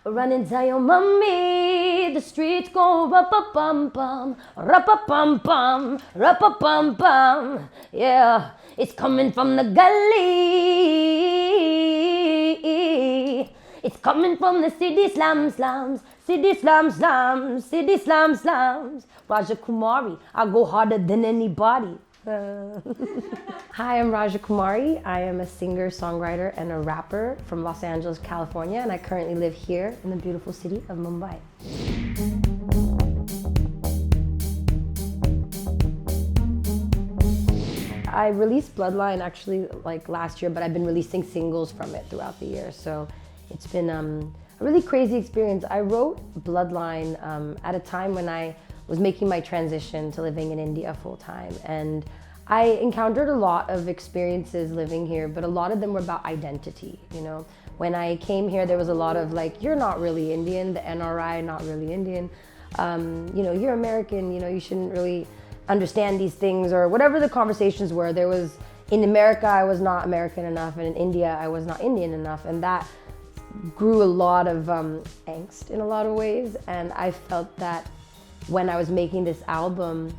Run and tell your mommy the streets go ra-pa-pum-pum, ra-pa-pum-pum, ra-pa-pum-pum. Yeah, it's coming from the gully. It's coming from the city slums, slums, city slums, slums, city slums, slums. Raja Kumari, I go harder than anybody. Hi, I'm Raja Kumari. I am a singer, songwriter, and a rapper from Los Angeles, California, and I currently live here in the beautiful city of Mumbai. I released Bloodline actually like last year, but I've been releasing singles from it throughout the year. So it's been a really crazy experience. I wrote Bloodline at a time when I was making my transition to living in India full time. And I encountered a lot of experiences living here, but a lot of them were about identity, you know. When I came here, there was a lot of like, you're not really Indian, the NRI, not really Indian. You know, you're American, you know, you shouldn't really understand these things, or whatever the conversations were. There was, in America, I was not American enough, and in India, I was not Indian enough. And that grew a lot of angst in a lot of ways. And I felt that when I was making this album,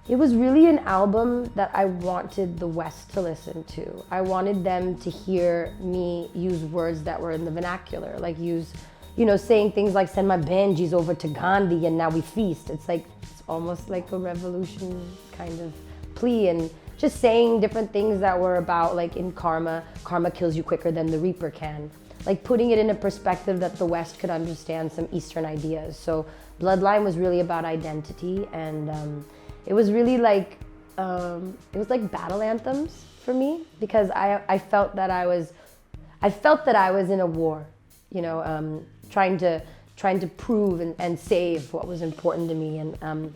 it was really an album that I wanted the West to listen to. I wanted them to hear me use words that were in the vernacular, like use, you know, saying things like send my Benjis over to Gandhi and now we feast. It's like, it's almost like a revolution kind of plea, and just saying different things that were about like in karma kills you quicker than the reaper can. Like putting it in a perspective that the West could understand some Eastern ideas. So Bloodline was really about identity, and it was really like, it was like battle anthems for me, because I felt that I was in a war, you know, trying to prove and save what was important to me. And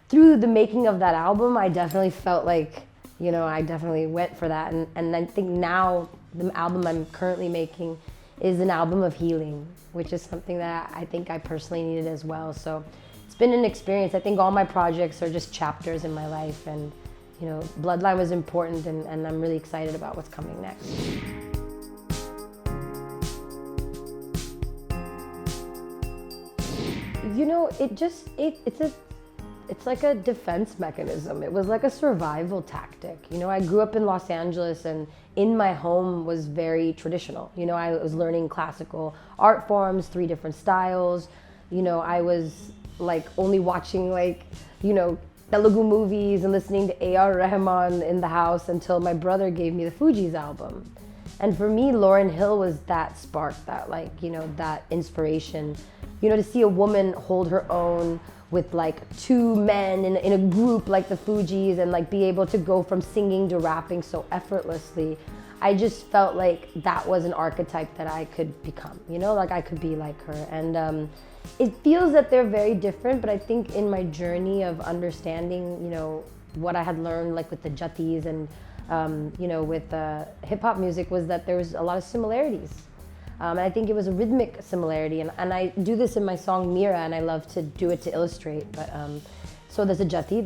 through the making of that album, I definitely felt like, you know, I definitely went for that. And I think now the album I'm currently making is an album of healing, which is something that I think I personally needed as well. So it's been an experience. I think all my projects are just chapters in my life, and you know, Bloodline was important, and I'm really excited about what's coming next. You know, it's like a defense mechanism. It was like a survival tactic. You know, I grew up in Los Angeles, and in my home was very traditional. You know, I was learning classical art forms, 3 different styles. You know, I was like only watching like, you know, Telugu movies and listening to A.R. Rahman in the house until my brother gave me the Fugees album. And for me, Lauryn Hill was that spark, that like, you know, that inspiration. You know, to see a woman hold her own with like 2 men in a group like the Fugees, and like be able to go from singing to rapping so effortlessly. I just felt like that was an archetype that I could become, you know, like I could be like her. And it feels that they're very different, but I think in my journey of understanding, you know, what I had learned like with the Jatis and, you know, with hip hop music, was that there was a lot of similarities. And I think it was a rhythmic similarity, and I do this in my song Mira, and I love to do it to illustrate. But so there's a jati,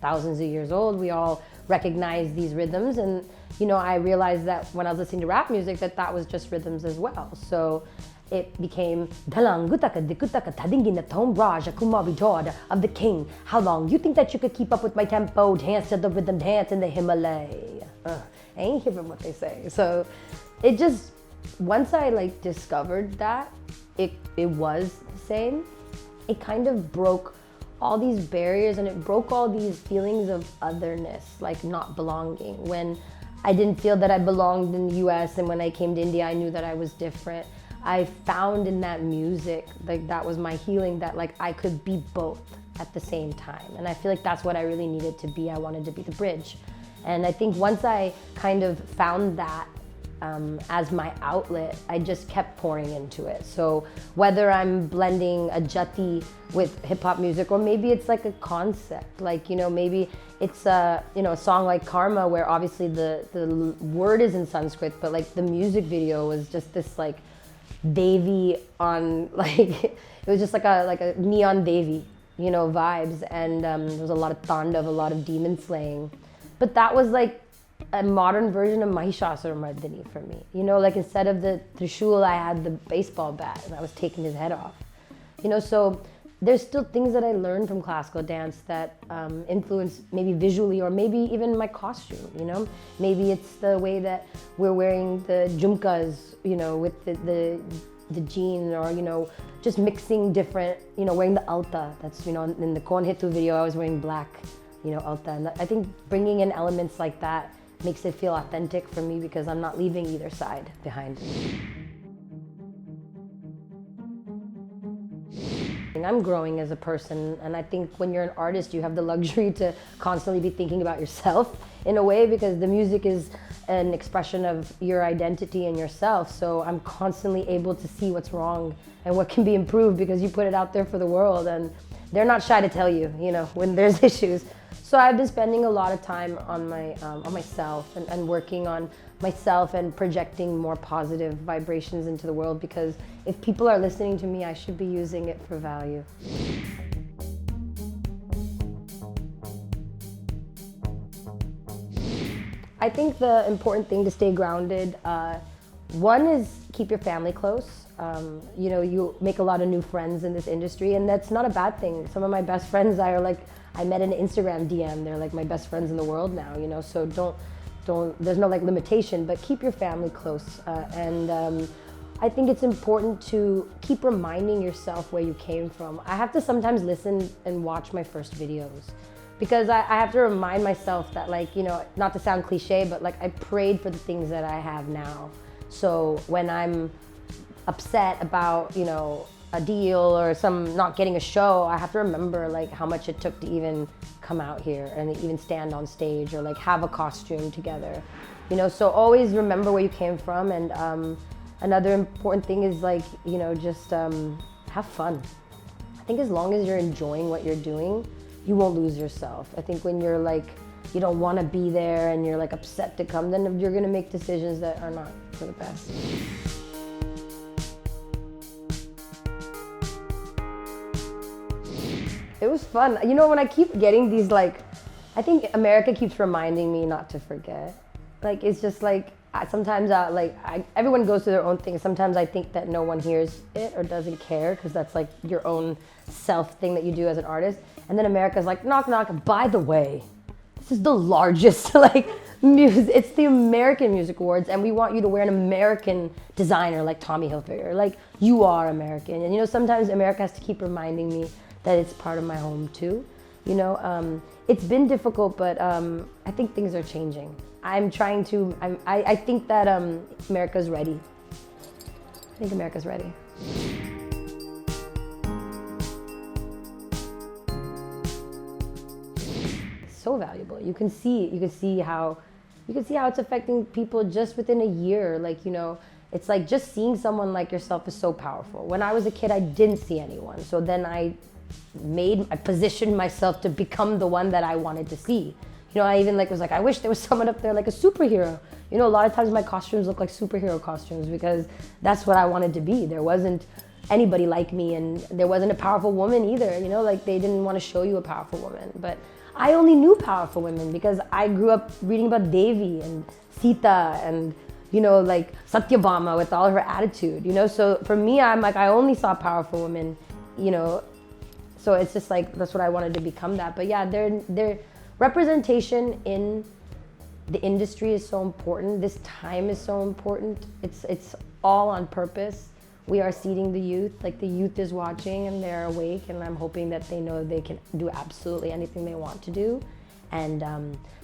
thousands of years old. We all recognize these rhythms, and you know, I realized that when I was listening to rap music, that was just rhythms as well. So it became Raja Kumari, daughter of the king. How long you think that you could keep up with my tempo? Dance to the rhythm, dance in the Himalaya. I ain't hearing what they say. So it just, once I like discovered that it was the same, it kind of broke all these barriers, and it broke all these feelings of otherness, like not belonging. When I didn't feel that I belonged in the US, and when I came to India, I knew that I was different. I found in that music, like that was my healing, that like I could be both at the same time. And I feel like that's what I really needed to be. I wanted to be the bridge. And I think once I kind of found that as my outlet, I just kept pouring into it. So whether I'm blending a jati with hip hop music, or maybe it's like a concept, like, you know, maybe it's you know, a song like Karma, where obviously the word is in Sanskrit, but like the music video was just this like Devi on, like, it was just like a neon Devi, you know, vibes. And there was a lot of Tandav, a lot of demon slaying. But that was like a modern version of Mahishasura Mardini for me. You know, like instead of the Trishul, I had the baseball bat and I was taking his head off. You know, so there's still things that I learned from classical dance that influence maybe visually or maybe even my costume, you know? Maybe it's the way that we're wearing the jhumkas, you know, with the jean, or, you know, just mixing different, you know, wearing the alta. That's, you know, in the Kaun Hai Tu video, I was wearing black, you know, alta. And I think bringing in elements like that makes it feel authentic for me because I'm not leaving either side behind. I'm growing as a person, and I think when you're an artist, you have the luxury to constantly be thinking about yourself in a way, because the music is an expression of your identity and yourself. So I'm constantly able to see what's wrong and what can be improved because you put it out there for the world, and they're not shy to tell you, you know, when there's issues. So I've been spending a lot of time on myself and working on myself and projecting more positive vibrations into the world, because if people are listening to me, I should be using it for value. I think the important thing to stay grounded, one is keep your family close. You know, you make a lot of new friends in this industry, and that's not a bad thing. Some of my best friends I met in an Instagram DM. They're like my best friends in the world now, you know, so there's no like limitation, but keep your family close. I think it's important to keep reminding yourself where you came from. I have to sometimes listen and watch my first videos, because I have to remind myself that, like, you know, not to sound cliche, but like I prayed for the things that I have now. So when I'm upset about, you know, a deal or not getting a show, I have to remember like how much it took to even come out here and even stand on stage or like have a costume together, you know. So always remember where you came from. And another important thing is, like, you know, just have fun. I think as long as you're enjoying what you're doing, you won't lose yourself. I think when you're like, you don't want to be there and you're like upset to come, then you're gonna make decisions that are not for the best. It was fun. You know, when I keep getting these, like, I think America keeps reminding me not to forget. Like, it's just like, sometimes everyone goes through their own thing. Sometimes I think that no one hears it or doesn't care, because that's like your own self thing that you do as an artist. And then America's like, knock, knock, by the way, this is the largest, like, music. It's the American Music Awards, and we want you to wear an American designer like Tommy Hilfiger. Like, you are American. And, you know, sometimes America has to keep reminding me that it's part of my home too. You know, it's been difficult, but I think things are changing. I'm trying to, I think that America's ready. I think America's ready. It's so valuable. You can see how it's affecting people just within a year. Like, you know, it's like just seeing someone like yourself is so powerful. When I was a kid, I didn't see anyone. So then I positioned myself to become the one that I wanted to see. You know, I even was like, I wish there was someone up there like a superhero. You know, a lot of times my costumes look like superhero costumes because that's what I wanted to be. There wasn't anybody like me, and there wasn't a powerful woman either. You know, like, they didn't want to show you a powerful woman. But I only knew powerful women because I grew up reading about Devi and Sita and, you know, like Satyabhama with all her attitude, you know. So for me, I'm like, I only saw powerful women, you know. So it's just like, that's what I wanted to become that. But yeah, their representation in the industry is so important. This time is so important. It's all on purpose. We are seeding the youth. Like, the youth is watching and they're awake, and I'm hoping that they know they can do absolutely anything they want to do, and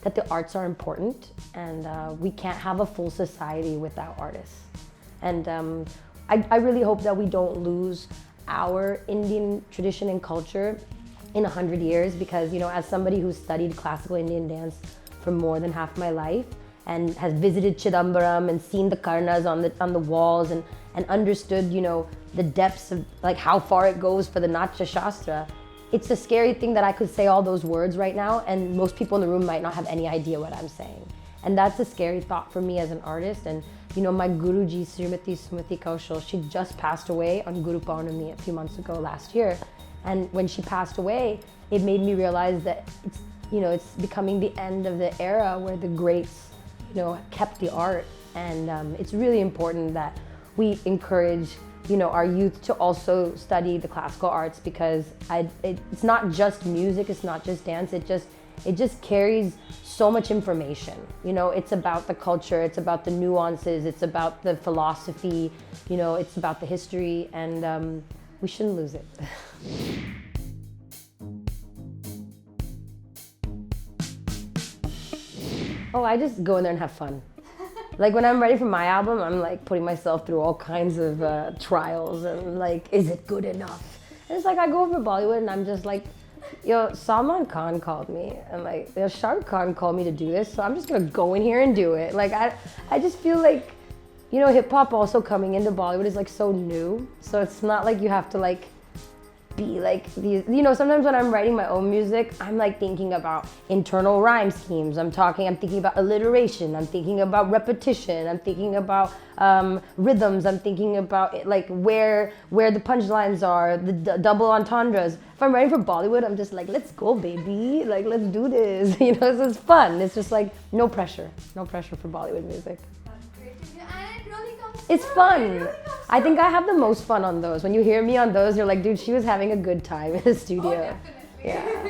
that the arts are important, and we can't have a full society without artists. And I really hope that we don't lose our Indian tradition and culture in 100 years, because, you know, as somebody who's studied classical Indian dance for more than half my life and has visited Chidambaram and seen the karnas on the walls and understood, you know, the depths of like how far it goes for the Natya Shastra, it's a scary thing that I could say all those words right now and most people in the room might not have any idea what I'm saying. And that's a scary thought for me as an artist. And you know, my Guruji, Srimati Sumati Kaushal, she just passed away on Guru Paurnami a few months ago last year. And when she passed away, it made me realize that it's, you know, it's becoming the end of the era where the greats kept the art. And it's really important that we encourage, our youth to also study the classical arts, because it's not just music, it's not just dance, it just carries so much information. It's about the culture, it's about the nuances, it's about the philosophy, it's about the history, and we shouldn't lose it. Oh, I just go in there and have fun. Like when I'm ready for my album, I'm like putting myself through all kinds of trials and like, is it good enough? And it's like I go over to Bollywood and I'm just like, yo, Salman Khan called me and like, Shah Rukh Khan called me to do this, so I'm just gonna go in here and do it. Like I just feel like, hip hop also coming into Bollywood is like so new, so it's not like you have to like be like these, sometimes when I'm writing my own music, I'm like thinking about internal rhyme schemes, I'm thinking about alliteration, I'm thinking about repetition, I'm thinking about rhythms, I'm thinking about like where the punchlines are, the double entendres. If I'm writing for Bollywood, I'm just like, let's go baby, like let's do this, so it's fun. It's just like no pressure for Bollywood music. It's fun. I think I have the most fun on those. When you hear me on those, you're like, dude, she was having a good time in the studio. Oh, definitely. Yeah.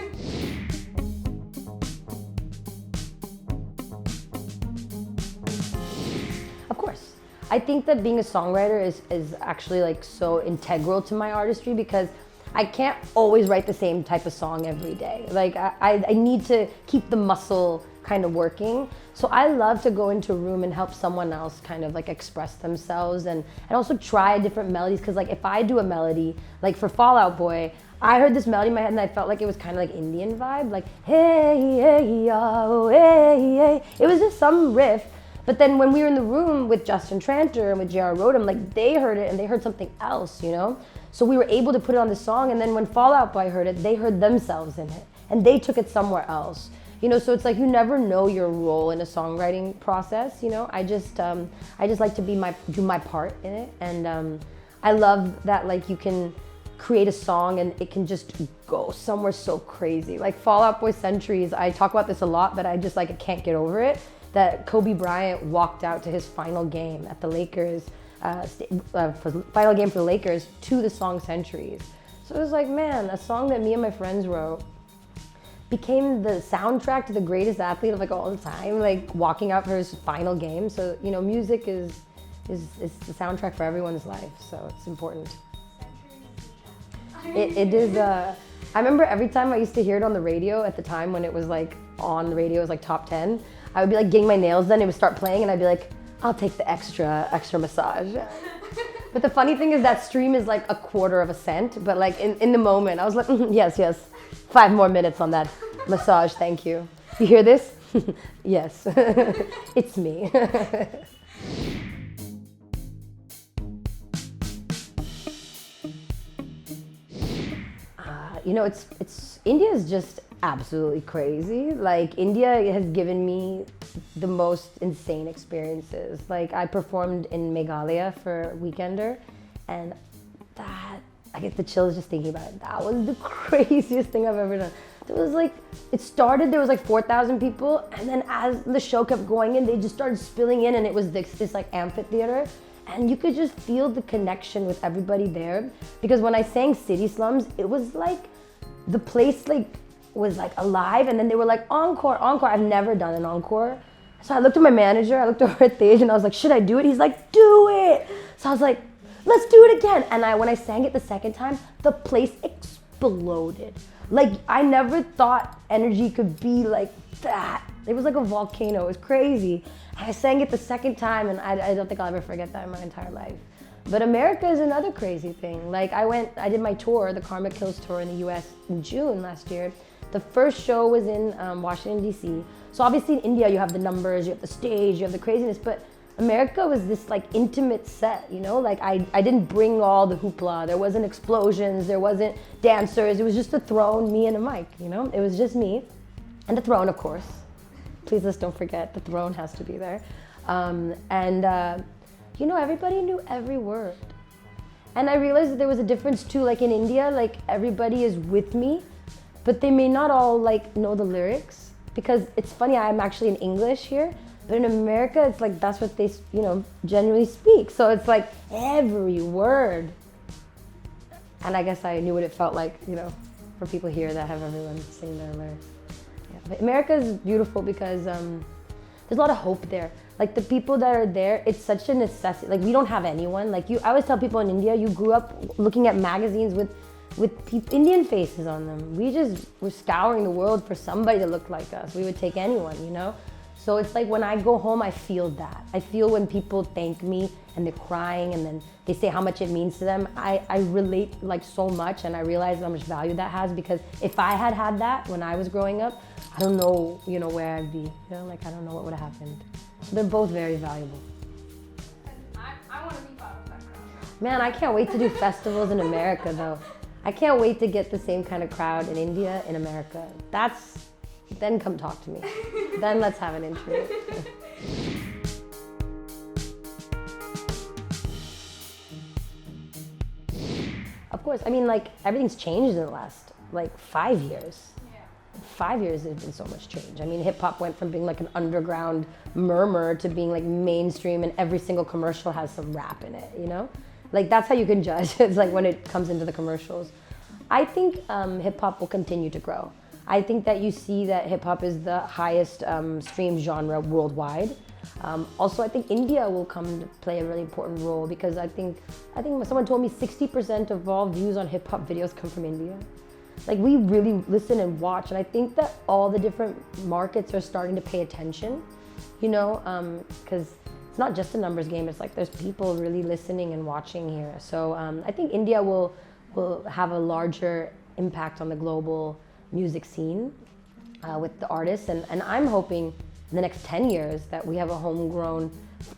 Of course. I think that being a songwriter is actually like so integral to my artistry, because I can't always write the same type of song every day. Like I need to keep the muscle kind of working. So I love to go into a room and help someone else kind of like express themselves and also try different melodies. Cause like if I do a melody, like for Fall Out Boy, I heard this melody in my head and I felt like it was kind of like Indian vibe, like hey, hey, oh, hey, hey. It was just some riff. But then when we were in the room with Justin Tranter and with J.R. Rodham, like they heard it and they heard something else, So we were able to put it on the song, and then when Fall Out Boy heard it, they heard themselves in it and they took it somewhere else. So it's like you never know your role in a songwriting process. I just like to do my part in it, and I love that like you can create a song and it can just go somewhere so crazy. Like Fall Out Boy Centuries, I talk about this a lot, but I just like I can't get over it. That Kobe Bryant walked out to his final game at the Lakers, final game for the Lakers, to the song Centuries. So it was like, man, a song that me and my friends wrote became the soundtrack to the greatest athlete of like all time, like walking out for his final game. So music is the soundtrack for everyone's life, so it's important. It is. I remember every time I used to hear it on the radio at the time when it was like on the radio, it was like top 10. I would be like getting my nails done, it would start playing, and I'd be like, I'll take the extra massage. But the funny thing is that stream is like a quarter of a cent, but like in the moment, I was like, yes, 5 more minutes on that massage, thank you. You hear this? Yes, it's me. India is just absolutely crazy. Like India has given me the most insane experiences. Like I performed in Meghalaya for Weekender, and that, I get the chills just thinking about it. That was the craziest thing I've ever done. There was like, it started, there was like 4,000 people, and then as the show kept going in, they just started spilling in, and it was this like amphitheater. And you could just feel the connection with everybody there. Because when I sang City Slums, it was like, the place like was like alive, and then they were like, encore. I've never done an encore. So I looked at my manager, I looked over at Tej, and I was like, should I do it? He's like, do it. So I was like, let's do it again. And when I sang it the second time, the place exploded. Like I never thought energy could be like that. It was like a volcano, it was crazy. And I sang it the second time, and I don't think I'll ever forget that in my entire life. But America is another crazy thing. Like I did my tour, the Karma Kills tour in the US in June last year. The first show was in Washington, DC. So obviously in India, you have the numbers, you have the stage, you have the craziness, but America was this like intimate set, Like I didn't bring all the hoopla. There wasn't explosions, there wasn't dancers. It was just a throne, me and a mic, It was just me and the throne, of course. Please let's don't forget, the throne has to be there. Everybody knew every word. And I realized that there was a difference too, like in India, like everybody is with me, but they may not all like know the lyrics, because it's funny, I'm actually in English here. But in America, it's like that's what they, genuinely speak. So it's like every word. And I guess I knew what it felt like, for people here that have everyone sing their lyrics. Yeah. But America is beautiful because there's a lot of hope there. Like the people that are there, it's such a necessity. Like we don't have anyone. Like I always tell people in India, you grew up looking at magazines with Indian faces on them. We just were scouring the world for somebody to look like us. We would take anyone, So it's like when I go home, I feel that. I feel when people thank me and they're crying and then they say how much it means to them. I relate like so much, and I realize how much value that has, because if I had had that when I was growing up, I don't know, where I'd be. I don't know what would have happened. So they're both very valuable. I want to be part of that crowd. Man, I can't wait to do festivals in America though. I can't wait to get the same kind of crowd in India, in America. Then come talk to me. Then let's have an interview. Of course, everything's changed in the last 5 years. 5 years there's been so much change. Hip hop went from being like an underground murmur to being like mainstream, and every single commercial has some rap in it, That's how you can judge. It's like when it comes into the commercials. I think hip hop will continue to grow. I think that you see that hip hop is the highest streamed genre worldwide. Also, I think India will come to play a really important role, because I think someone told me 60% of all views on hip hop videos come from India. Like we really listen and watch, and I think that all the different markets are starting to pay attention, because it's not just a numbers game. It's like there's people really listening and watching here. So I think India will have a larger impact on the global music scene with the artists, and I'm hoping in the next 10 years that we have a homegrown,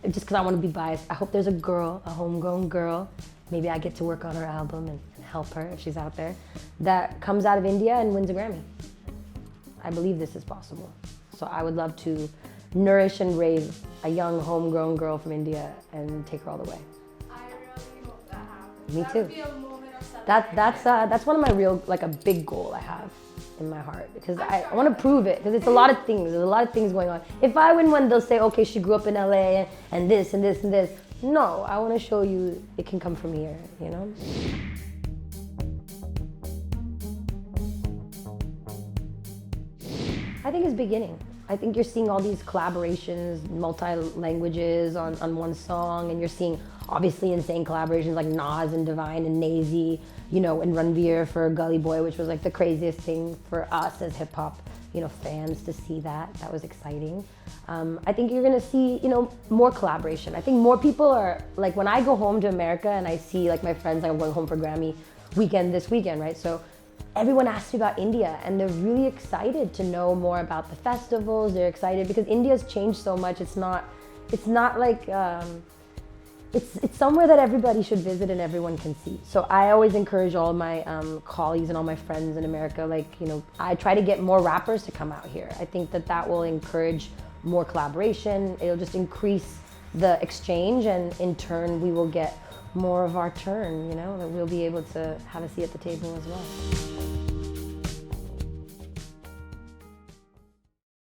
just because I want to be biased, I hope there's a homegrown girl, maybe I get to work on her album and help her if she's out there, that comes out of India and wins a Grammy. I believe this is possible. So I would love to nourish and raise a young homegrown girl from India and take her all the way. I really hope that happens. Me That too. would be a moment of celebration. That's one of my real, a big goal I have in my heart, because I want to prove it, because it's a lot of things. There's a lot of things going on. If I win one, they'll say, okay, she grew up in LA and this and this and this. No, I want to show you it can come from here, I think it's beginning. I think you're seeing all these collaborations, multi-languages on one song, and you're seeing obviously insane collaborations like Nas and Divine and Nazy, and Ranveer for Gully Boy, which was like the craziest thing for us as hip hop, fans to see that. That was exciting. I think you're gonna see, more collaboration. I think more people are, like when I go home to America and I see like my friends, I'm going home for Grammy weekend this weekend, right? So everyone asks me about India, and they're really excited to know more about the festivals. They're excited because India's changed so much. It's not like, it's somewhere that everybody should visit and everyone can see. So I always encourage all my colleagues and all my friends in America, I try to get more rappers to come out here. I think that will encourage more collaboration. It'll just increase the exchange, and in turn we will get more of our turn, that we'll be able to have a seat at the table as well.